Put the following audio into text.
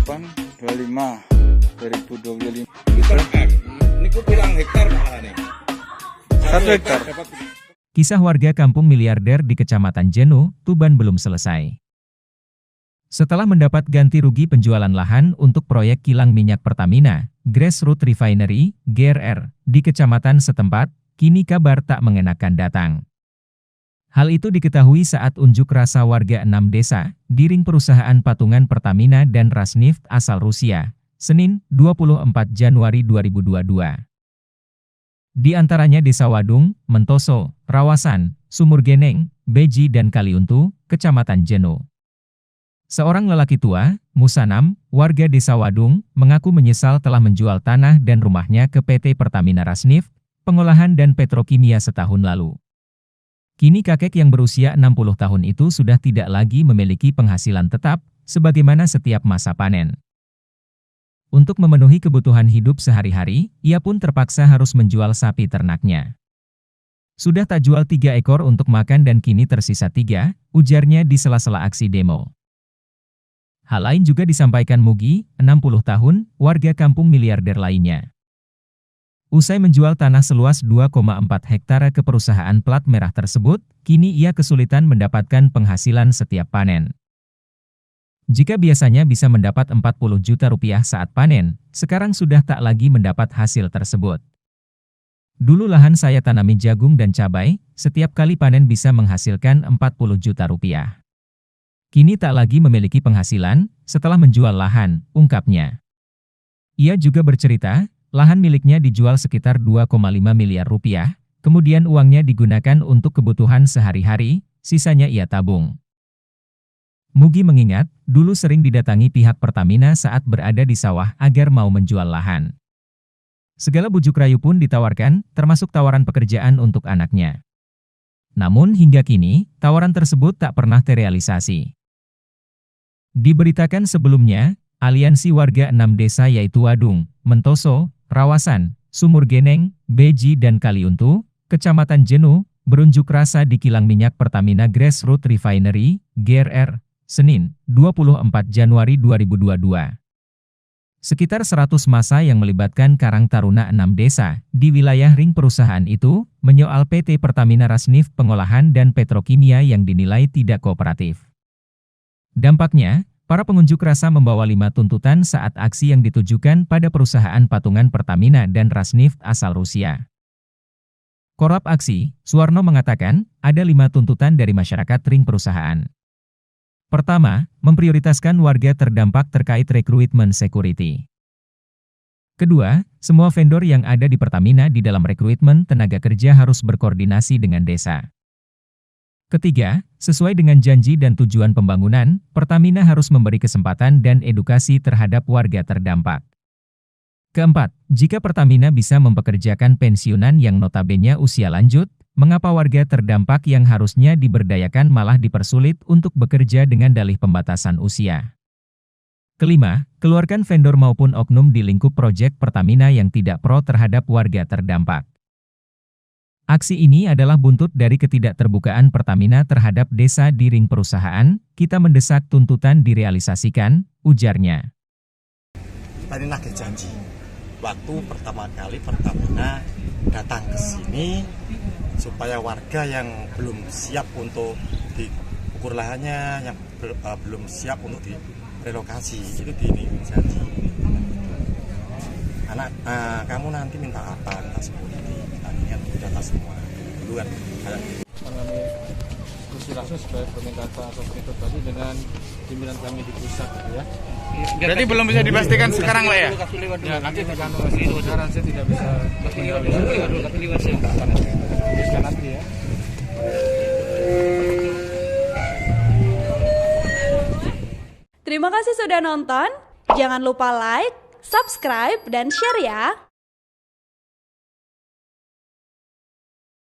2025. Ini ku bilang hektar nih. 1 hektar. Kisah warga kampung miliarder di Kecamatan Jenu, Tuban belum selesai. Setelah mendapat ganti rugi penjualan lahan untuk proyek kilang minyak Pertamina, Grassroots Refinery, GRR, di kecamatan setempat, kini kabar tak mengenakan datang. Hal itu diketahui saat unjuk rasa warga 6 desa, di ring perusahaan patungan Pertamina dan Rasneft asal Rusia, Senin, 24 Januari 2022. Di antaranya Desa Wadung, Mentoso, Rawasan, Sumurgeneng, Beji dan Kaliuntu, Kecamatan Jenu. Seorang lelaki tua, Musanam, warga Desa Wadung, mengaku menyesal telah menjual tanah dan rumahnya ke PT Pertamina Rasneft, pengolahan dan petrokimia setahun lalu. Kini kakek yang berusia 60 tahun itu sudah tidak lagi memiliki penghasilan tetap, sebagaimana setiap masa panen. Untuk memenuhi kebutuhan hidup sehari-hari, ia pun terpaksa harus menjual sapi ternaknya. Sudah tak jual 3 ekor untuk makan dan kini tersisa 3, ujarnya di sela-sela aksi demo. Hal lain juga disampaikan Mugi, 60 tahun, warga kampung miliarder lainnya. Usai menjual tanah seluas 2,4 hektare ke perusahaan plat merah tersebut, kini ia kesulitan mendapatkan penghasilan setiap panen. Jika biasanya bisa mendapat 40 juta rupiah saat panen, sekarang sudah tak lagi mendapat hasil tersebut. Dulu lahan saya tanami jagung dan cabai, setiap kali panen bisa menghasilkan 40 juta rupiah. Kini tak lagi memiliki penghasilan, setelah menjual lahan, ungkapnya. Ia juga bercerita, lahan miliknya dijual sekitar 2,5 miliar rupiah, kemudian uangnya digunakan untuk kebutuhan sehari-hari, sisanya ia tabung. Mugi mengingat, dulu sering didatangi pihak Pertamina saat berada di sawah agar mau menjual lahan. Segala bujuk rayu pun ditawarkan, termasuk tawaran pekerjaan untuk anaknya. Namun hingga kini, tawaran tersebut tak pernah terrealisasi. Diberitakan sebelumnya, aliansi warga 6 desa yaitu Wadung, Mentoso, Rawasan, Sumurgeneng, Beji dan Kaliuntu, Kecamatan Jenu, berunjuk rasa di kilang minyak Pertamina Grassroots Refinery, GRR, Senin, 24 Januari 2022. Sekitar 100 massa yang melibatkan Karang Taruna 6 desa di wilayah ring perusahaan itu menyoal PT Pertamina Rasneft pengolahan dan petrokimia yang dinilai tidak kooperatif. Dampaknya, para pengunjuk rasa membawa 5 tuntutan saat aksi yang ditujukan pada perusahaan patungan Pertamina dan Rasneft asal Rusia. Korlap aksi, Suwarno mengatakan, ada 5 tuntutan dari masyarakat ring perusahaan. Pertama, memprioritaskan warga terdampak terkait rekrutmen security. Kedua, semua vendor yang ada di Pertamina di dalam rekrutmen tenaga kerja harus berkoordinasi dengan desa. Ketiga, sesuai dengan janji dan tujuan pembangunan, Pertamina harus memberi kesempatan dan edukasi terhadap warga terdampak. Keempat, jika Pertamina bisa mempekerjakan pensiunan yang notabene usia lanjut, mengapa warga terdampak yang harusnya diberdayakan malah dipersulit untuk bekerja dengan dalih pembatasan usia? Kelima, keluarkan vendor maupun oknum di lingkup proyek Pertamina yang tidak pro terhadap warga terdampak. Aksi ini adalah buntut dari ketidakterbukaan Pertamina terhadap desa di ring perusahaan. Kita mendesak tuntutan direalisasikan, ujarnya. Tadi nagih janji, waktu pertama kali Pertamina datang ke sini, supaya warga yang belum siap untuk diukur lahannya, yang belum siap untuk direlokasi, itu janji. Anak, kamu nanti minta apa? Minta security, tadinya data semua. Dulu kan kayak Mengalami diskusi langsung sebagai permintaan Pak Sofrito tadi dengan pimpinan kami di pusat, gitu ya. Berarti belum bisa dipastikan sekarang lah ya? Ya, nanti tergantung hasil. Sekarang saya tidak bisa bisa nanti ya. Terima kasih sudah nonton. Jangan lupa like, subscribe, dan share ya.